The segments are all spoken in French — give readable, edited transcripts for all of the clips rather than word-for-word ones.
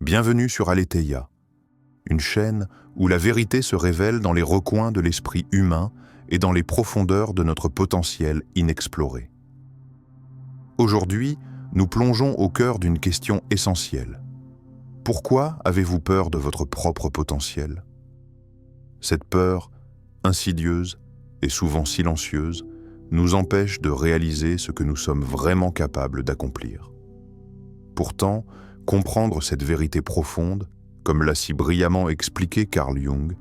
Bienvenue sur Aletheia, une chaîne où la vérité se révèle dans les recoins de l'esprit humain et dans les profondeurs de notre potentiel inexploré. Aujourd'hui, nous plongeons au cœur d'une question essentielle. Pourquoi avez-vous peur de votre propre potentiel? Cette peur, insidieuse et souvent silencieuse, nous empêche de réaliser ce que nous sommes vraiment capables d'accomplir. Pourtant, comprendre cette vérité profonde, comme l'a si brillamment expliqué Carl Jung,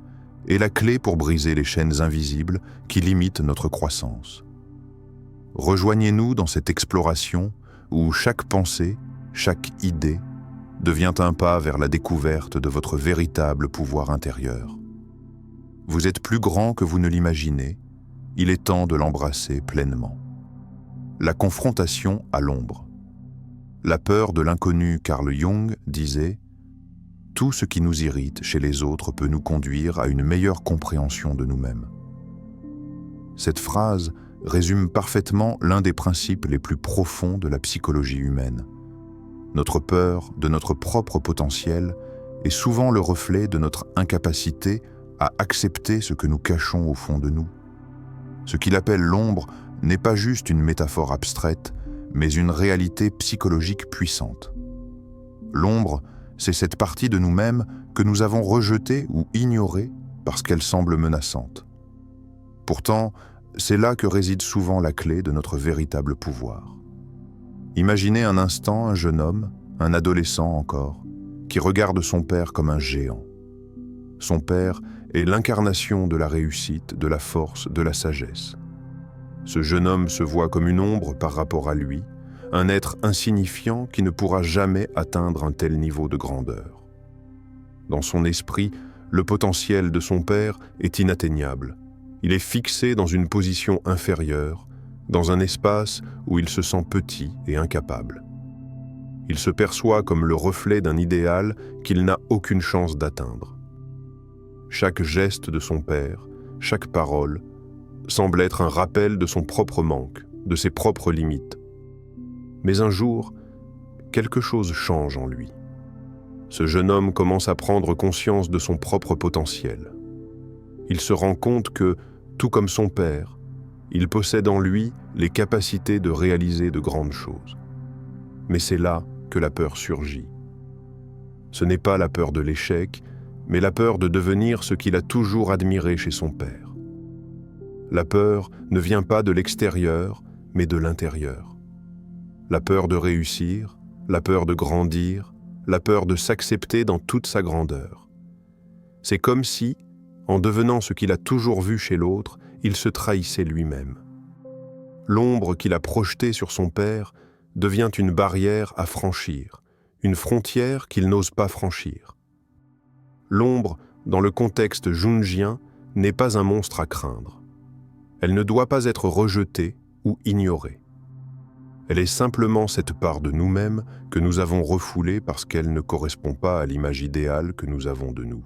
est la clé pour briser les chaînes invisibles qui limitent notre croissance. Rejoignez-nous dans cette exploration où chaque pensée, chaque idée, devient un pas vers la découverte de votre véritable pouvoir intérieur. Vous êtes plus grand que vous ne l'imaginez, il est temps de l'embrasser pleinement. La confrontation à l'ombre. La peur de l'inconnu, Carl Jung disait « Tout ce qui nous irrite chez les autres peut nous conduire à une meilleure compréhension de nous-mêmes ». Cette phrase résume parfaitement l'un des principes les plus profonds de la psychologie humaine. Notre peur de notre propre potentiel est souvent le reflet de notre incapacité à accepter ce que nous cachons au fond de nous. Ce qu'il appelle l'ombre n'est pas juste une métaphore abstraite, mais une réalité psychologique puissante. L'ombre, c'est cette partie de nous-mêmes que nous avons rejetée ou ignorée parce qu'elle semble menaçante. Pourtant, c'est là que réside souvent la clé de notre véritable pouvoir. Imaginez un instant un jeune homme, un adolescent encore, qui regarde son père comme un géant. Son père est l'incarnation de la réussite, de la force, de la sagesse. Ce jeune homme se voit comme une ombre par rapport à lui, un être insignifiant qui ne pourra jamais atteindre un tel niveau de grandeur. Dans son esprit, le potentiel de son père est inatteignable. Il est fixé dans une position inférieure, dans un espace où il se sent petit et incapable. Il se perçoit comme le reflet d'un idéal qu'il n'a aucune chance d'atteindre. Chaque geste de son père, chaque parole, semble être un rappel de son propre manque, de ses propres limites. Mais un jour, quelque chose change en lui. Ce jeune homme commence à prendre conscience de son propre potentiel. Il se rend compte que, tout comme son père, il possède en lui les capacités de réaliser de grandes choses. Mais c'est là que la peur surgit. Ce n'est pas la peur de l'échec, mais la peur de devenir ce qu'il a toujours admiré chez son père. La peur ne vient pas de l'extérieur, mais de l'intérieur. La peur de réussir, la peur de grandir, la peur de s'accepter dans toute sa grandeur. C'est comme si, en devenant ce qu'il a toujours vu chez l'autre, il se trahissait lui-même. L'ombre qu'il a projetée sur son père devient une barrière à franchir, une frontière qu'il n'ose pas franchir. L'ombre, dans le contexte jungien, n'est pas un monstre à craindre. Elle ne doit pas être rejetée ou ignorée. Elle est simplement cette part de nous-mêmes que nous avons refoulée parce qu'elle ne correspond pas à l'image idéale que nous avons de nous.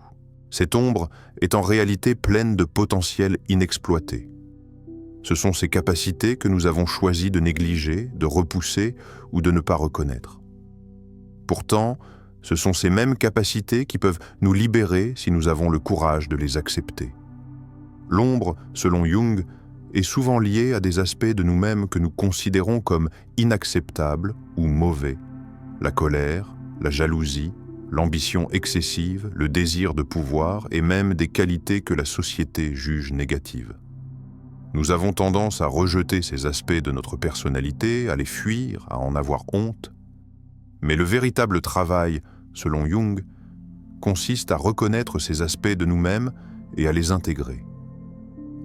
Cette ombre est en réalité pleine de potentiel inexploité. Ce sont ces capacités que nous avons choisi de négliger, de repousser ou de ne pas reconnaître. Pourtant, ce sont ces mêmes capacités qui peuvent nous libérer si nous avons le courage de les accepter. L'ombre, selon Jung, est souvent liée à des aspects de nous-mêmes que nous considérons comme inacceptables ou mauvais. La colère, la jalousie, l'ambition excessive, le désir de pouvoir et même des qualités que la société juge négatives. Nous avons tendance à rejeter ces aspects de notre personnalité, à les fuir, à en avoir honte. Mais le véritable travail, selon Jung, consiste à reconnaître ces aspects de nous-mêmes et à les intégrer.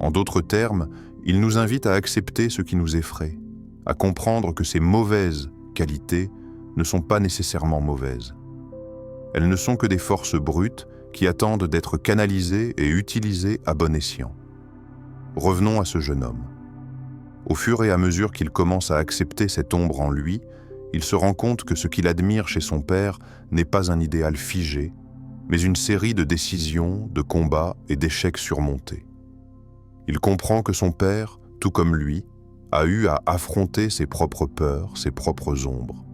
En d'autres termes, il nous invite à accepter ce qui nous effraie, à comprendre que ces mauvaises qualités ne sont pas nécessairement mauvaises. Elles ne sont que des forces brutes qui attendent d'être canalisées et utilisées à bon escient. Revenons à ce jeune homme. Au fur et à mesure qu'il commence à accepter cette ombre en lui, il se rend compte que ce qu'il admire chez son père n'est pas un idéal figé, mais une série de décisions, de combats et d'échecs surmontés. Il comprend que son père, tout comme lui, a eu à affronter ses propres peurs, ses propres ombres.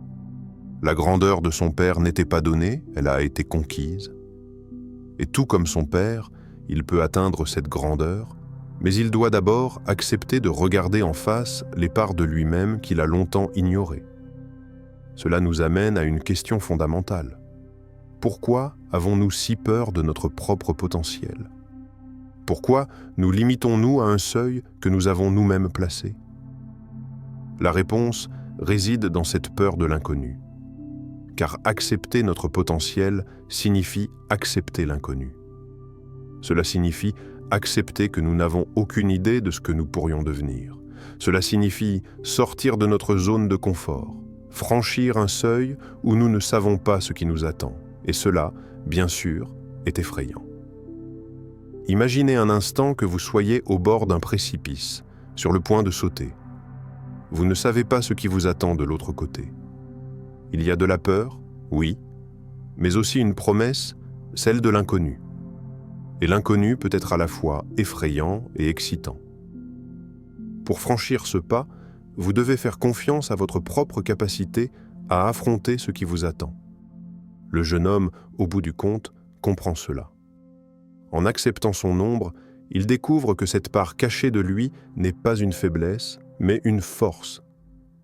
La grandeur de son père n'était pas donnée, elle a été conquise. Et tout comme son père, il peut atteindre cette grandeur, mais il doit d'abord accepter de regarder en face les parts de lui-même qu'il a longtemps ignorées. Cela nous amène à une question fondamentale. Pourquoi avons-nous si peur de notre propre potentiel? Pourquoi nous limitons-nous à un seuil que nous avons nous-mêmes placé? La réponse réside dans cette peur de l'inconnu. Car accepter notre potentiel signifie accepter l'inconnu. Cela signifie accepter que nous n'avons aucune idée de ce que nous pourrions devenir. Cela signifie sortir de notre zone de confort, franchir un seuil où nous ne savons pas ce qui nous attend. Et cela, bien sûr, est effrayant. Imaginez un instant que vous soyez au bord d'un précipice, sur le point de sauter. Vous ne savez pas ce qui vous attend de l'autre côté. Il y a de la peur, oui, mais aussi une promesse, celle de l'inconnu. Et l'inconnu peut être à la fois effrayant et excitant. Pour franchir ce pas, vous devez faire confiance à votre propre capacité à affronter ce qui vous attend. Le jeune homme, au bout du compte, comprend cela. En acceptant son ombre, il découvre que cette part cachée de lui n'est pas une faiblesse, mais une force.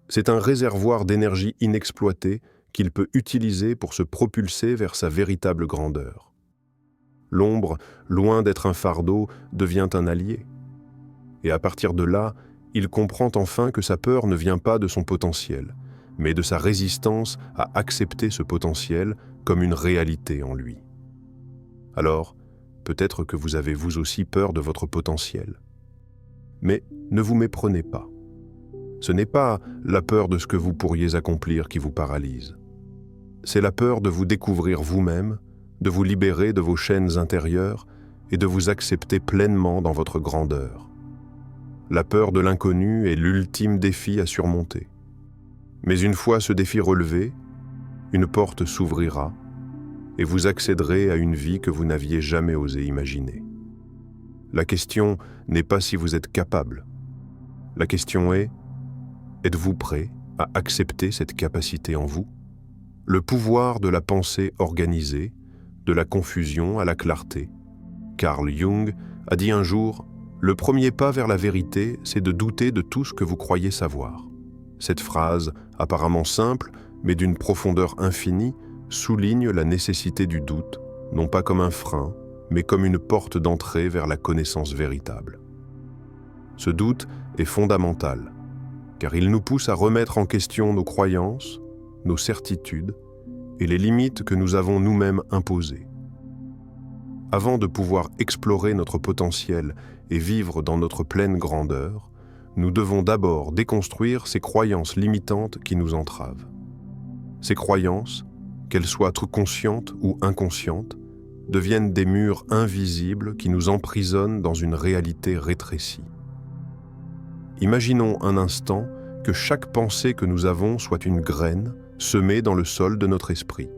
C'est un réservoir d'énergie inexploitée qu'il peut utiliser pour se propulser vers sa véritable grandeur. L'ombre, loin d'être un fardeau, devient un allié. Et à partir de là, il comprend enfin que sa peur ne vient pas de son potentiel, mais de sa résistance à accepter ce potentiel comme une réalité en lui. Alors, peut-être que vous avez vous aussi peur de votre potentiel. Mais ne vous méprenez pas. Ce n'est pas la peur de ce que vous pourriez accomplir qui vous paralyse. C'est la peur de vous découvrir vous-même, de vous libérer de vos chaînes intérieures et de vous accepter pleinement dans votre grandeur. La peur de l'inconnu est l'ultime défi à surmonter. Mais une fois ce défi relevé, une porte s'ouvrira et vous accéderez à une vie que vous n'aviez jamais osé imaginer. La question n'est pas si vous êtes capable. La question est, êtes-vous prêt à accepter cette capacité en vous? Le pouvoir de la pensée organisée, de la confusion à la clarté. Carl Jung a dit un jour, « Le premier pas vers la vérité, c'est de douter de tout ce que vous croyez savoir. » Cette phrase, apparemment simple, mais d'une profondeur infinie, souligne la nécessité du doute, non pas comme un frein, mais comme une porte d'entrée vers la connaissance véritable. Ce doute est fondamental, car il nous pousse à remettre en question nos croyances, nos certitudes et les limites que nous avons nous-mêmes imposées. Avant de pouvoir explorer notre potentiel et vivre dans notre pleine grandeur, nous devons d'abord déconstruire ces croyances limitantes qui nous entravent. Ces croyances, qu'elles soient conscientes ou inconscientes, deviennent des murs invisibles qui nous emprisonnent dans une réalité rétrécie. Imaginons un instant que chaque pensée que nous avons soit une graine semée dans le sol de notre esprit.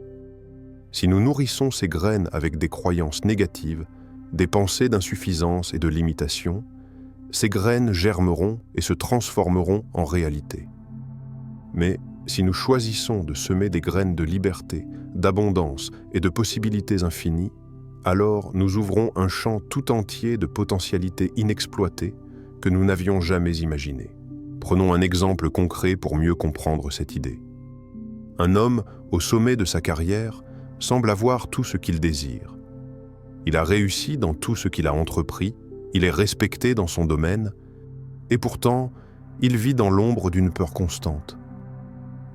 Si nous nourrissons ces graines avec des croyances négatives, des pensées d'insuffisance et de limitation, ces graines germeront et se transformeront en réalité. Mais si nous choisissons de semer des graines de liberté, d'abondance et de possibilités infinies, alors nous ouvrons un champ tout entier de potentialités inexploitées que nous n'avions jamais imaginées. Prenons un exemple concret pour mieux comprendre cette idée. Un homme, au sommet de sa carrière, semble avoir tout ce qu'il désire. Il a réussi dans tout ce qu'il a entrepris, il est respecté dans son domaine, et pourtant, il vit dans l'ombre d'une peur constante.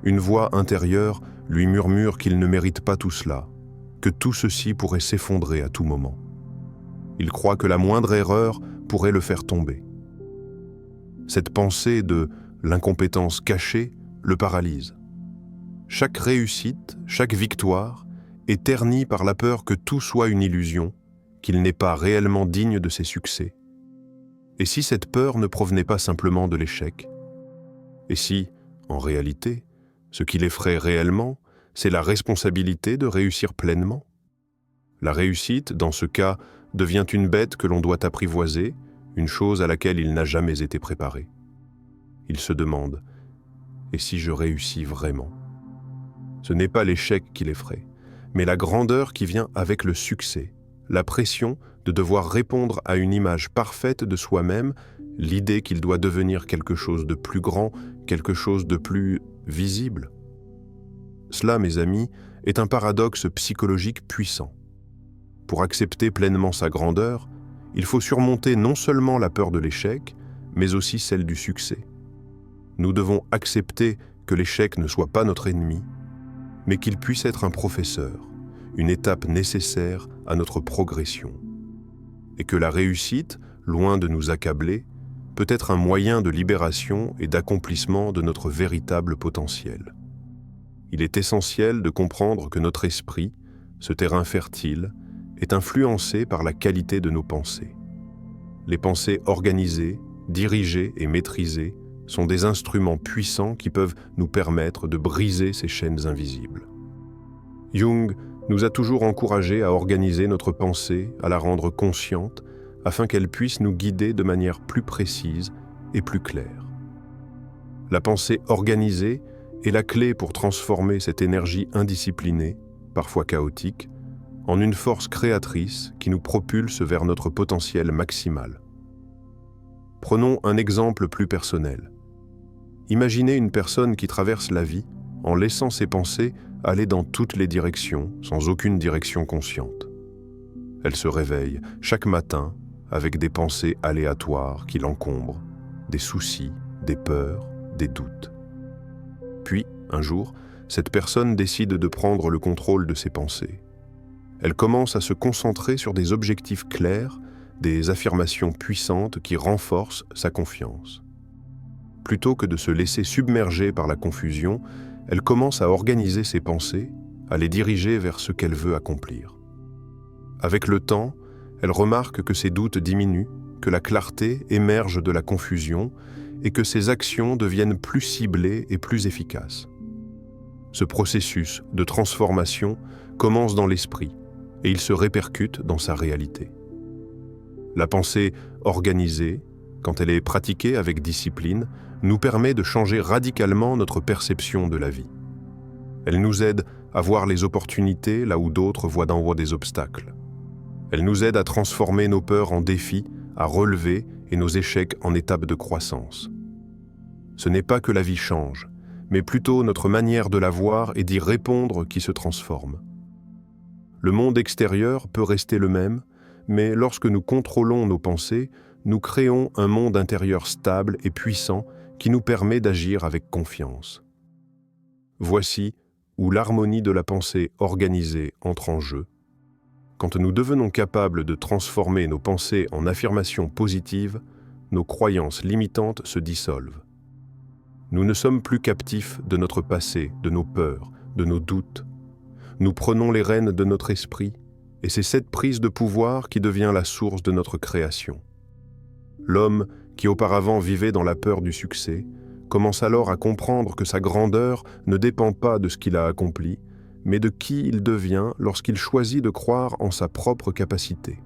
Une voix intérieure lui murmure qu'il ne mérite pas tout cela, que tout ceci pourrait s'effondrer à tout moment. Il croit que la moindre erreur pourrait le faire tomber. Cette pensée de l'incompétence cachée le paralyse. Chaque réussite, chaque victoire est ternie par la peur que tout soit une illusion, qu'il n'est pas réellement digne de ses succès. Et si cette peur ne provenait pas simplement de l'échec? Et si, en réalité, ce qui l'effraie réellement, c'est la responsabilité de réussir pleinement? La réussite, dans ce cas, devient une bête que l'on doit apprivoiser, une chose à laquelle il n'a jamais été préparé. Il se demande, et si je réussis vraiment? Ce n'est pas l'échec qui l'effraie, mais la grandeur qui vient avec le succès, la pression de devoir répondre à une image parfaite de soi-même, l'idée qu'il doit devenir quelque chose de plus grand, quelque chose de plus visible. Cela, mes amis, est un paradoxe psychologique puissant. Pour accepter pleinement sa grandeur, il faut surmonter non seulement la peur de l'échec, mais aussi celle du succès. Nous devons accepter que l'échec ne soit pas notre ennemi, mais qu'il puisse être un professeur, une étape nécessaire à notre progression. Et que la réussite, loin de nous accabler, peut être un moyen de libération et d'accomplissement de notre véritable potentiel. Il est essentiel de comprendre que notre esprit, ce terrain fertile, est influencé par la qualité de nos pensées. Les pensées organisées, dirigées et maîtrisées sont des instruments puissants qui peuvent nous permettre de briser ces chaînes invisibles. Jung nous a toujours encouragés à organiser notre pensée, à la rendre consciente, afin qu'elle puisse nous guider de manière plus précise et plus claire. La pensée organisée est la clé pour transformer cette énergie indisciplinée, parfois chaotique, en une force créatrice qui nous propulse vers notre potentiel maximal. Prenons un exemple plus personnel. Imaginez une personne qui traverse la vie en laissant ses pensées aller dans toutes les directions, sans aucune direction consciente. Elle se réveille chaque matin avec des pensées aléatoires qui l'encombrent, des soucis, des peurs, des doutes. Puis, un jour, cette personne décide de prendre le contrôle de ses pensées. Elle commence à se concentrer sur des objectifs clairs, des affirmations puissantes qui renforcent sa confiance. Plutôt que de se laisser submerger par la confusion, elle commence à organiser ses pensées, à les diriger vers ce qu'elle veut accomplir. Avec le temps, elle remarque que ses doutes diminuent, que la clarté émerge de la confusion et que ses actions deviennent plus ciblées et plus efficaces. Ce processus de transformation commence dans l'esprit et il se répercute dans sa réalité. La pensée organisée, quand elle est pratiquée avec discipline, nous permet de changer radicalement notre perception de la vie. Elle nous aide à voir les opportunités là où d'autres voient d'en haut des obstacles. Elle nous aide à transformer nos peurs en défis, à relever et nos échecs en étapes de croissance. Ce n'est pas que la vie change, mais plutôt notre manière de la voir et d'y répondre qui se transforme. Le monde extérieur peut rester le même, mais lorsque nous contrôlons nos pensées, nous créons un monde intérieur stable et puissant qui nous permet d'agir avec confiance. Voici où l'harmonie de la pensée organisée entre en jeu. Quand nous devenons capables de transformer nos pensées en affirmations positives, nos croyances limitantes se dissolvent. Nous ne sommes plus captifs de notre passé, de nos peurs, de nos doutes. Nous prenons les rênes de notre esprit, et c'est cette prise de pouvoir qui devient la source de notre création. L'homme, qui auparavant vivait dans la peur du succès, commence alors à comprendre que sa grandeur ne dépend pas de ce qu'il a accompli, mais de qui il devient lorsqu'il choisit de croire en sa propre capacité.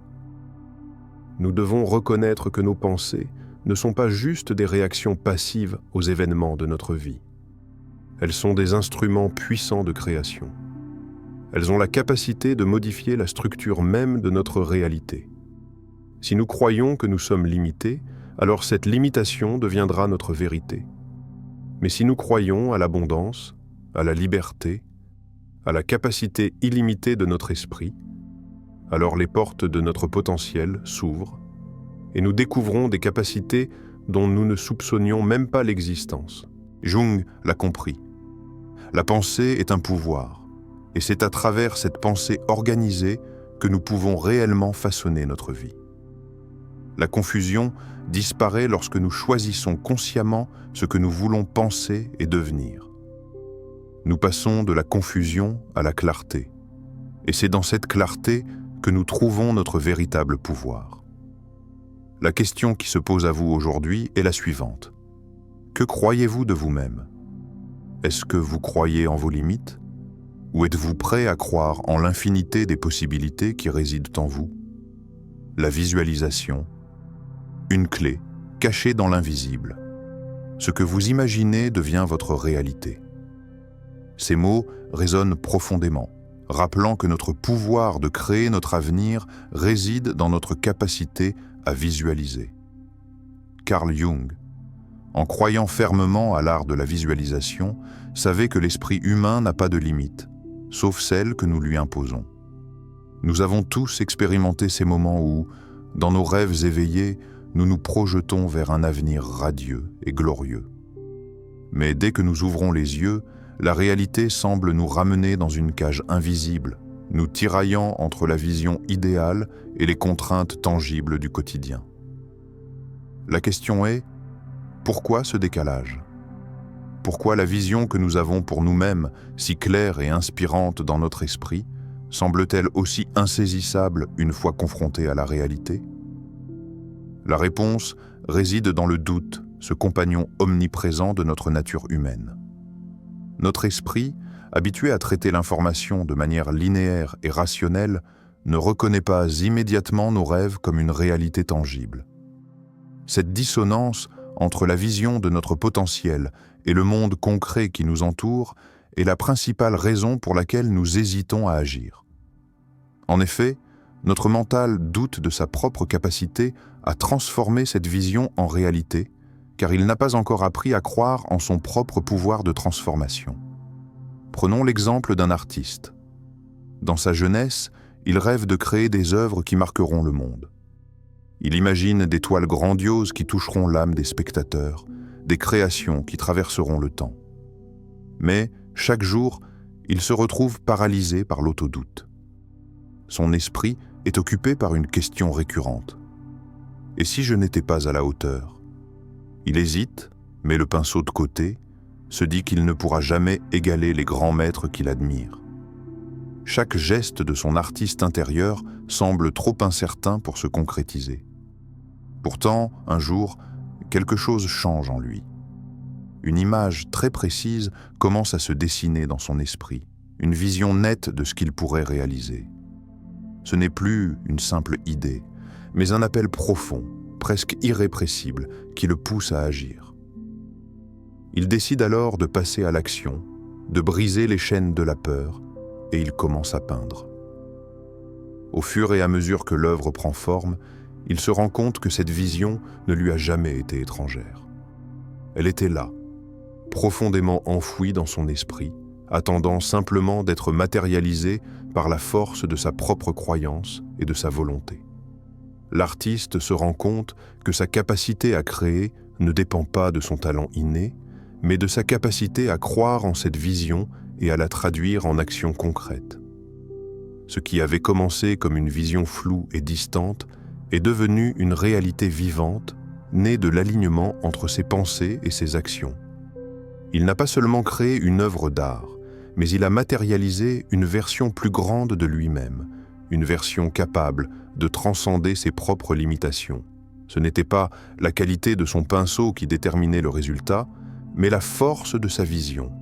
Nous devons reconnaître que nos pensées ne sont pas juste des réactions passives aux événements de notre vie. Elles sont des instruments puissants de création. Elles ont la capacité de modifier la structure même de notre réalité. Si nous croyons que nous sommes limités, alors cette limitation deviendra notre vérité. Mais si nous croyons à l'abondance, à la liberté, à la capacité illimitée de notre esprit, alors les portes de notre potentiel s'ouvrent et nous découvrons des capacités dont nous ne soupçonnions même pas l'existence. Jung l'a compris. La pensée est un pouvoir, et c'est à travers cette pensée organisée que nous pouvons réellement façonner notre vie. La confusion disparaît lorsque nous choisissons consciemment ce que nous voulons penser et devenir. Nous passons de la confusion à la clarté, et c'est dans cette clarté que nous trouvons notre véritable pouvoir. La question qui se pose à vous aujourd'hui est la suivante. Que croyez-vous de vous-même? Est-ce que vous croyez en vos limites? Ou êtes-vous prêt à croire en l'infinité des possibilités qui résident en vous? La visualisation, une clé cachée dans l'invisible. Ce que vous imaginez devient votre réalité. Ces mots résonnent profondément, rappelant que notre pouvoir de créer notre avenir réside dans notre capacité à visualiser. Carl Jung, en croyant fermement à l'art de la visualisation, savait que l'esprit humain n'a pas de limite, sauf celle que nous lui imposons. Nous avons tous expérimenté ces moments où, dans nos rêves éveillés, nous nous projetons vers un avenir radieux et glorieux. Mais dès que nous ouvrons les yeux, la réalité semble nous ramener dans une cage invisible, nous tiraillant entre la vision idéale et les contraintes tangibles du quotidien. La question est, pourquoi ce décalage ? Pourquoi la vision que nous avons pour nous-mêmes, si claire et inspirante dans notre esprit, semble-t-elle aussi insaisissable une fois confrontée à la réalité ? La réponse réside dans le doute, ce compagnon omniprésent de notre nature humaine. Notre esprit, habitué à traiter l'information de manière linéaire et rationnelle, ne reconnaît pas immédiatement nos rêves comme une réalité tangible. Cette dissonance entre la vision de notre potentiel et le monde concret qui nous entoure est la principale raison pour laquelle nous hésitons à agir. En effet, notre mental doute de sa propre capacité à transformer cette vision en réalité, car il n'a pas encore appris à croire en son propre pouvoir de transformation. Prenons l'exemple d'un artiste. Dans sa jeunesse, il rêve de créer des œuvres qui marqueront le monde. Il imagine des toiles grandioses qui toucheront l'âme des spectateurs, des créations qui traverseront le temps. Mais, chaque jour, il se retrouve paralysé par l'autodoute. Son esprit est occupé par une question récurrente. Et si je n'étais pas à la hauteur ? Il hésite, met le pinceau de côté, se dit qu'il ne pourra jamais égaler les grands maîtres qu'il admire. Chaque geste de son artiste intérieur semble trop incertain pour se concrétiser. Pourtant, un jour, quelque chose change en lui. Une image très précise commence à se dessiner dans son esprit, une vision nette de ce qu'il pourrait réaliser. Ce n'est plus une simple idée, mais un appel profond, presque irrépressible, qui le pousse à agir. Il décide alors de passer à l'action, de briser les chaînes de la peur, et il commence à peindre. Au fur et à mesure que l'œuvre prend forme, il se rend compte que cette vision ne lui a jamais été étrangère. Elle était là, profondément enfouie dans son esprit, attendant simplement d'être matérialisée par la force de sa propre croyance et de sa volonté. L'artiste se rend compte que sa capacité à créer ne dépend pas de son talent inné, mais de sa capacité à croire en cette vision et à la traduire en actions concrètes. Ce qui avait commencé comme une vision floue et distante est devenu une réalité vivante, née de l'alignement entre ses pensées et ses actions. Il n'a pas seulement créé une œuvre d'art, mais il a matérialisé une version plus grande de lui-même, une version capable de transcender ses propres limitations. Ce n'était pas la qualité de son pinceau qui déterminait le résultat, mais la force de sa vision.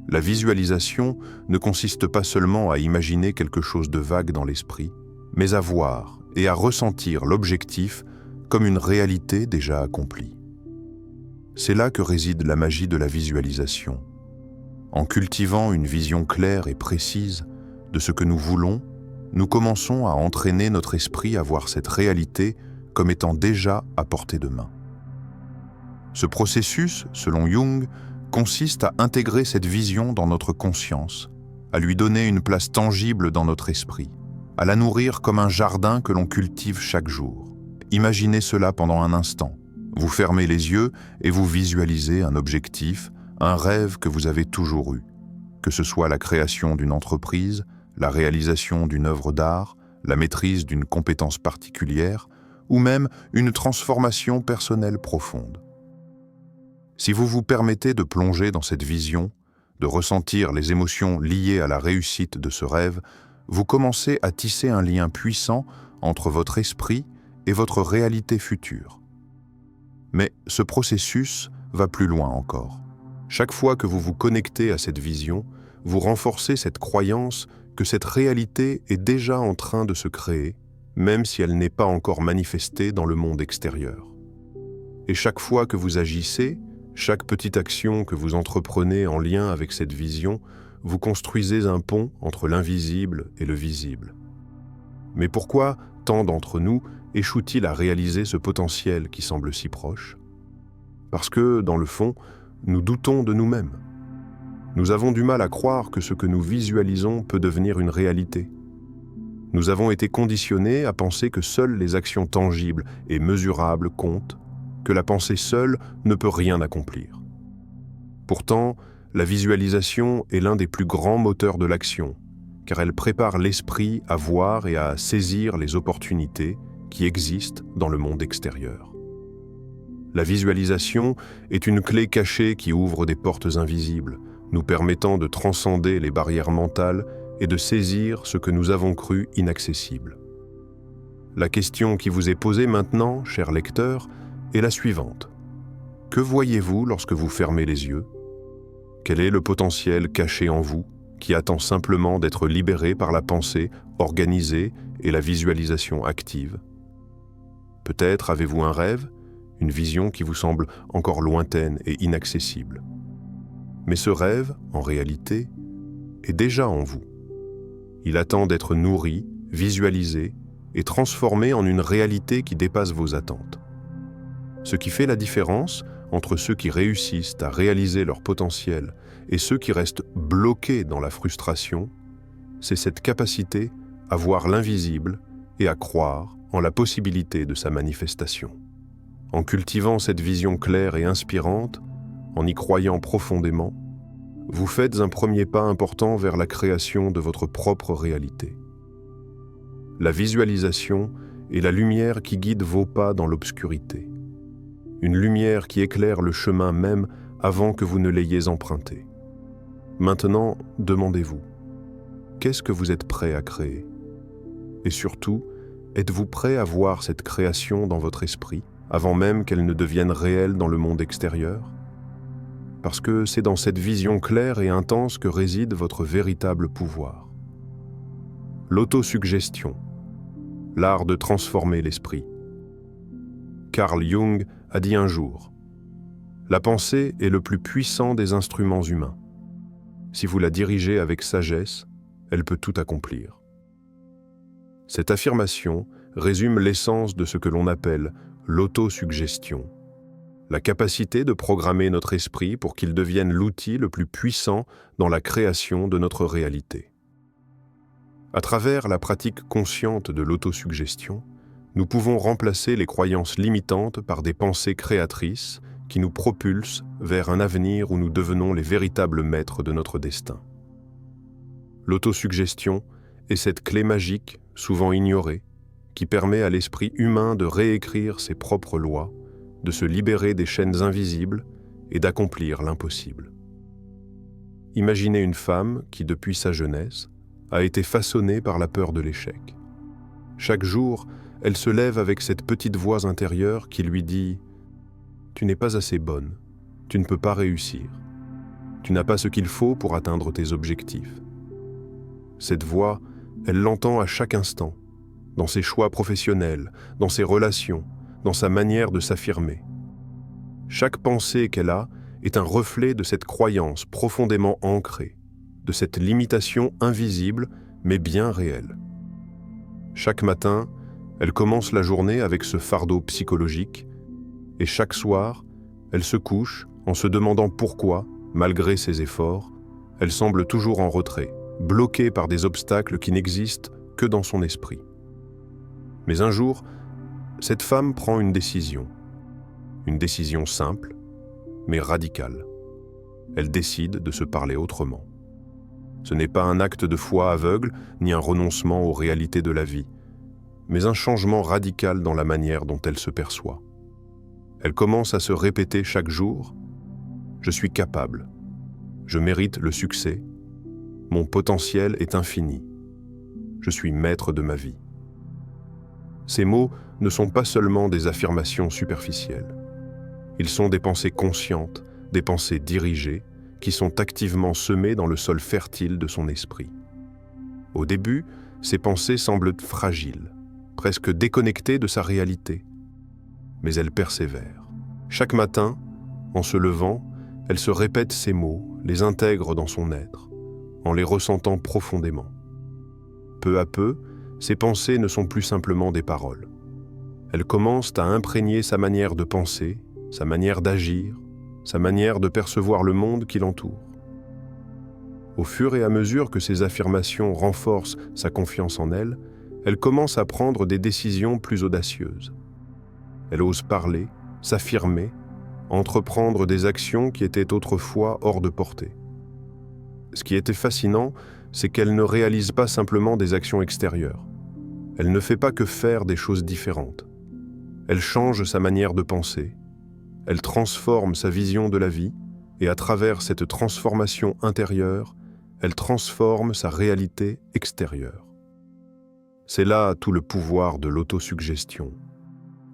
La visualisation ne consiste pas seulement à imaginer quelque chose de vague dans l'esprit, mais à voir et à ressentir l'objectif comme une réalité déjà accomplie. C'est là que réside la magie de la visualisation. En cultivant une vision claire et précise de ce que nous voulons, nous commençons à entraîner notre esprit à voir cette réalité comme étant déjà à portée de main. Ce processus, selon Jung, consiste à intégrer cette vision dans notre conscience, à lui donner une place tangible dans notre esprit, à la nourrir comme un jardin que l'on cultive chaque jour. Imaginez cela pendant un instant. Vous fermez les yeux et vous visualisez un objectif, un rêve que vous avez toujours eu, que ce soit la création d'une entreprise, la réalisation d'une œuvre d'art, la maîtrise d'une compétence particulière, ou même une transformation personnelle profonde. Si vous vous permettez de plonger dans cette vision, de ressentir les émotions liées à la réussite de ce rêve, vous commencez à tisser un lien puissant entre votre esprit et votre réalité future. Mais ce processus va plus loin encore. Chaque fois que vous vous connectez à cette vision, vous renforcez cette croyance que cette réalité est déjà en train de se créer, même si elle n'est pas encore manifestée dans le monde extérieur. Et chaque fois que vous agissez, Chaque petite action que vous entreprenez en lien avec cette vision, vous construisez un pont entre l'invisible et le visible. Mais pourquoi tant d'entre nous échouent-ils à réaliser ce potentiel qui semble si proche? Parce que, dans le fond, nous doutons de nous-mêmes. Nous avons du mal à croire que ce que nous visualisons peut devenir une réalité. Nous avons été conditionnés à penser que seules les actions tangibles et mesurables comptent, que la pensée seule ne peut rien accomplir. Pourtant, la visualisation est l'un des plus grands moteurs de l'action, car elle prépare l'esprit à voir et à saisir les opportunités qui existent dans le monde extérieur. La visualisation est une clé cachée qui ouvre des portes invisibles, nous permettant de transcender les barrières mentales et de saisir ce que nous avons cru inaccessible. La question qui vous est posée maintenant, cher lecteur, est la suivante. Que voyez-vous lorsque vous fermez les yeux? Quel est le potentiel caché en vous qui attend simplement d'être libéré par la pensée organisée et la visualisation active? Peut-être avez-vous un rêve, une vision qui vous semble encore lointaine et inaccessible. Mais ce rêve, en réalité, est déjà en vous. Il attend d'être nourri, visualisé et transformé en une réalité qui dépasse vos attentes. Ce qui fait la différence entre ceux qui réussissent à réaliser leur potentiel et ceux qui restent bloqués dans la frustration, c'est cette capacité à voir l'invisible et à croire en la possibilité de sa manifestation. En cultivant cette vision claire et inspirante, en y croyant profondément, vous faites un premier pas important vers la création de votre propre réalité. La visualisation est la lumière qui guide vos pas dans l'obscurité. Une lumière qui éclaire le chemin même avant que vous ne l'ayez emprunté. Maintenant, demandez-vous, qu'est-ce que vous êtes prêt à créer? Et surtout, êtes-vous prêt à voir cette création dans votre esprit, avant même qu'elle ne devienne réelle dans le monde extérieur? Parce que c'est dans cette vision claire et intense que réside votre véritable pouvoir. L'autosuggestion, l'art de transformer l'esprit. Carl Jung a dit un jour, « La pensée est le plus puissant des instruments humains. Si vous la dirigez avec sagesse, elle peut tout accomplir. » Cette affirmation résume l'essence de ce que l'on appelle l'autosuggestion, la capacité de programmer notre esprit pour qu'il devienne l'outil le plus puissant dans la création de notre réalité. À travers la pratique consciente de l'autosuggestion, nous pouvons remplacer les croyances limitantes par des pensées créatrices qui nous propulsent vers un avenir où nous devenons les véritables maîtres de notre destin. L'autosuggestion est cette clé magique, souvent ignorée, qui permet à l'esprit humain de réécrire ses propres lois, de se libérer des chaînes invisibles et d'accomplir l'impossible. Imaginez une femme qui, depuis sa jeunesse, a été façonnée par la peur de l'échec. Chaque jour, elle se lève avec cette petite voix intérieure qui lui dit « Tu n'es pas assez bonne, tu ne peux pas réussir, tu n'as pas ce qu'il faut pour atteindre tes objectifs. » Cette voix, elle l'entend à chaque instant, dans ses choix professionnels, dans ses relations, dans sa manière de s'affirmer. Chaque pensée qu'elle a est un reflet de cette croyance profondément ancrée, de cette limitation invisible mais bien réelle. Chaque matin, elle commence la journée avec ce fardeau psychologique et chaque soir, elle se couche en se demandant pourquoi, malgré ses efforts, elle semble toujours en retrait, bloquée par des obstacles qui n'existent que dans son esprit. Mais un jour, cette femme prend une décision simple, mais radicale. Elle décide de se parler autrement. Ce n'est pas un acte de foi aveugle, ni un renoncement aux réalités de la vie, mais un changement radical dans la manière dont elle se perçoit. Elle commence à se répéter chaque jour « Je suis capable, je mérite le succès, mon potentiel est infini, je suis maître de ma vie. » Ces mots ne sont pas seulement des affirmations superficielles. Ils sont des pensées conscientes, des pensées dirigées, qui sont activement semées dans le sol fertile de son esprit. Au début, ces pensées semblent fragiles, presque déconnectées de sa réalité. Mais elles persévèrent. Chaque matin, En se levant, elle se répète ces mots, les intègre dans son être, en les ressentant profondément. Peu à peu, ses pensées ne sont plus simplement des paroles. Elles commencent à imprégner sa manière de penser, sa manière d'agir, sa manière de percevoir le monde qui l'entoure. Au fur et à mesure que ces affirmations renforcent sa confiance en elle, elle commence à prendre des décisions plus audacieuses. Elle ose parler, s'affirmer, entreprendre des actions qui étaient autrefois hors de portée. Ce qui était fascinant, c'est qu'elle ne réalise pas simplement des actions extérieures. Elle ne fait pas que faire des choses différentes. Elle change sa manière de penser, elle transforme sa vision de la vie, et à travers cette transformation intérieure, elle transforme sa réalité extérieure. C'est là tout le pouvoir de l'autosuggestion.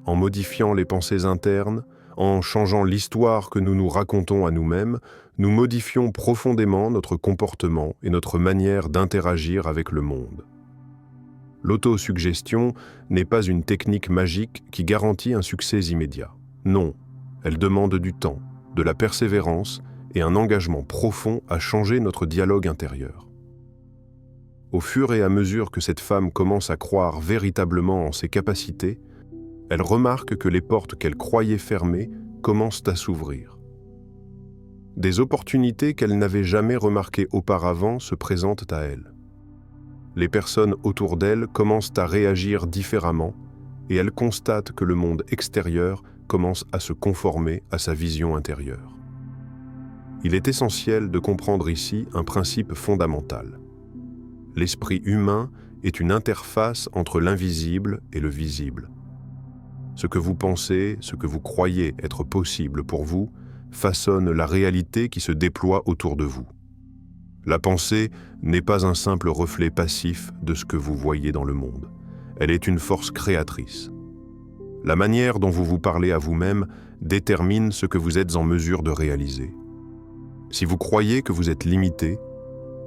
En modifiant les pensées internes, en changeant l'histoire que nous nous racontons à nous-mêmes, nous modifions profondément notre comportement et notre manière d'interagir avec le monde. L'autosuggestion n'est pas une technique magique qui garantit un succès immédiat. Non, elle demande du temps, de la persévérance et un engagement profond à changer notre dialogue intérieur. Au fur et à mesure que cette femme commence à croire véritablement en ses capacités, elle remarque que les portes qu'elle croyait fermées commencent à s'ouvrir. Des opportunités qu'elle n'avait jamais remarquées auparavant se présentent à elle. Les personnes autour d'elle commencent à réagir différemment et elle constate que le monde extérieur commence à se conformer à sa vision intérieure. Il est essentiel de comprendre ici un principe fondamental. L'esprit humain est une interface entre l'invisible et le visible. Ce que vous pensez, ce que vous croyez être possible pour vous, façonne la réalité qui se déploie autour de vous. La pensée n'est pas un simple reflet passif de ce que vous voyez dans le monde. Elle est une force créatrice. La manière dont vous vous parlez à vous-même détermine ce que vous êtes en mesure de réaliser. Si vous croyez que vous êtes limité,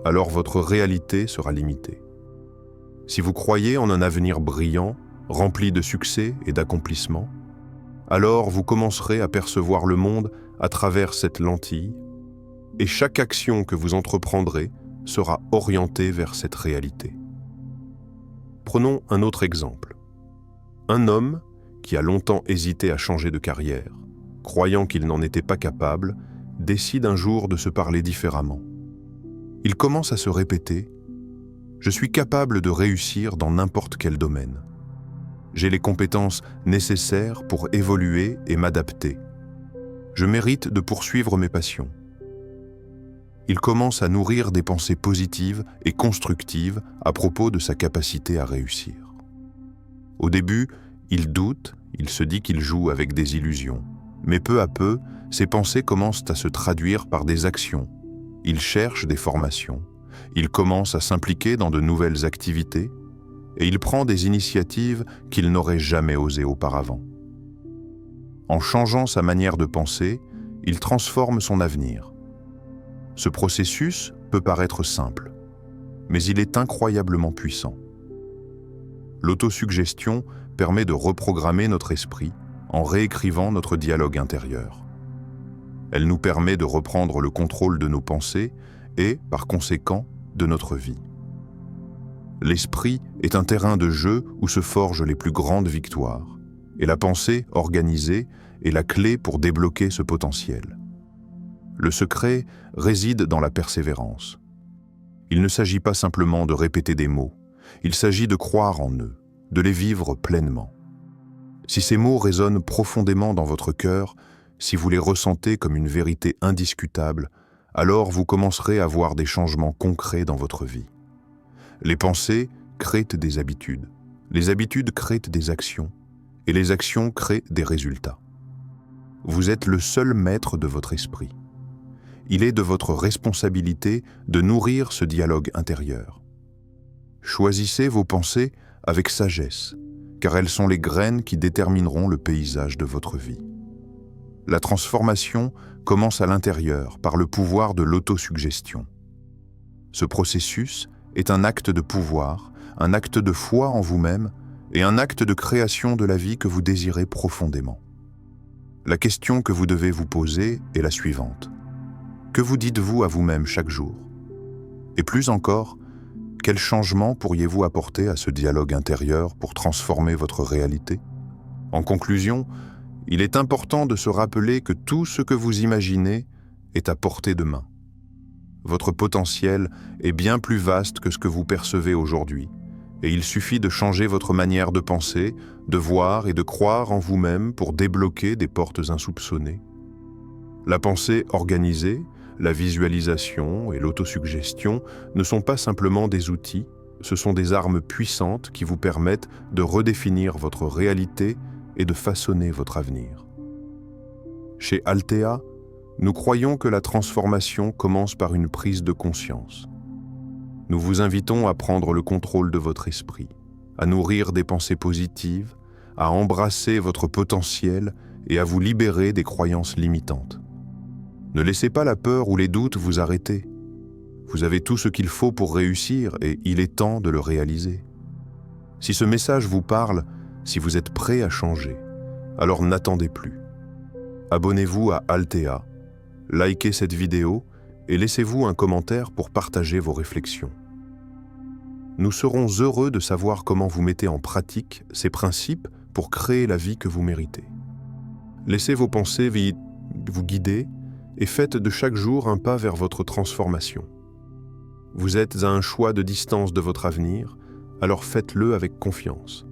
alors votre réalité sera limitée. Si vous croyez en un avenir brillant, rempli de succès et d'accomplissements, alors vous commencerez à percevoir le monde à travers cette lentille, et chaque action que vous entreprendrez sera orientée vers cette réalité. Prenons un autre exemple. Un homme qui a longtemps hésité à changer de carrière, croyant qu'il n'en était pas capable, décide un jour de se parler différemment. Il commence à se répéter « Je suis capable de réussir dans n'importe quel domaine. J'ai les compétences nécessaires pour évoluer et m'adapter. Je mérite de poursuivre mes passions. » Il commence à nourrir des pensées positives et constructives à propos de sa capacité à réussir. Au début, il doute, il se dit qu'il joue avec des illusions. Mais peu à peu, ses pensées commencent à se traduire par des actions. Il cherche des formations, il commence à s'impliquer dans de nouvelles activités et il prend des initiatives qu'il n'aurait jamais osées auparavant. En changeant sa manière de penser, il transforme son avenir. Ce processus peut paraître simple, mais il est incroyablement puissant. L'autosuggestion permet de reprogrammer notre esprit en réécrivant notre dialogue intérieur. Elle nous permet de reprendre le contrôle de nos pensées et, par conséquent, de notre vie. L'esprit est un terrain de jeu où se forgent les plus grandes victoires, et la pensée organisée est la clé pour débloquer ce potentiel. Le secret réside dans la persévérance. Il ne s'agit pas simplement de répéter des mots, il s'agit de croire en eux, de les vivre pleinement. Si ces mots résonnent profondément dans votre cœur, si vous les ressentez comme une vérité indiscutable, alors vous commencerez à voir des changements concrets dans votre vie. Les pensées créent des habitudes, les habitudes créent des actions, et les actions créent des résultats. Vous êtes le seul maître de votre esprit. Il est de votre responsabilité de nourrir ce dialogue intérieur. Choisissez vos pensées avec sagesse, car elles sont les graines qui détermineront le paysage de votre vie. La transformation commence à l'intérieur par le pouvoir de l'autosuggestion. Ce processus est un acte de pouvoir, un acte de foi en vous-même et un acte de création de la vie que vous désirez profondément. La question que vous devez vous poser est la suivante. Que vous dites-vous à vous-même chaque jour? Et plus encore, quel changement pourriez-vous apporter à ce dialogue intérieur pour transformer votre réalité? En conclusion, il est important de se rappeler que tout ce que vous imaginez est à portée de main. Votre potentiel est bien plus vaste que ce que vous percevez aujourd'hui, et il suffit de changer votre manière de penser, de voir et de croire en vous-même pour débloquer des portes insoupçonnées. La pensée organisée, la visualisation et l'autosuggestion ne sont pas simplement des outils, ce sont des armes puissantes qui vous permettent de redéfinir votre réalité et de façonner votre avenir. Chez Altea, nous croyons que la transformation commence par une prise de conscience. Nous vous invitons à prendre le contrôle de votre esprit, à nourrir des pensées positives, à embrasser votre potentiel et à vous libérer des croyances limitantes. Ne laissez pas la peur ou les doutes vous arrêter. Vous avez tout ce qu'il faut pour réussir et il est temps de le réaliser. Si ce message vous parle, si vous êtes prêt à changer, alors n'attendez plus. Abonnez-vous à Altea, likez cette vidéo et laissez-vous un commentaire pour partager vos réflexions. Nous serons heureux de savoir comment vous mettez en pratique ces principes pour créer la vie que vous méritez. Laissez vos pensées vous guider et faites de chaque jour un pas vers votre transformation. Vous êtes à un choix de distance de votre avenir, alors faites-le avec confiance.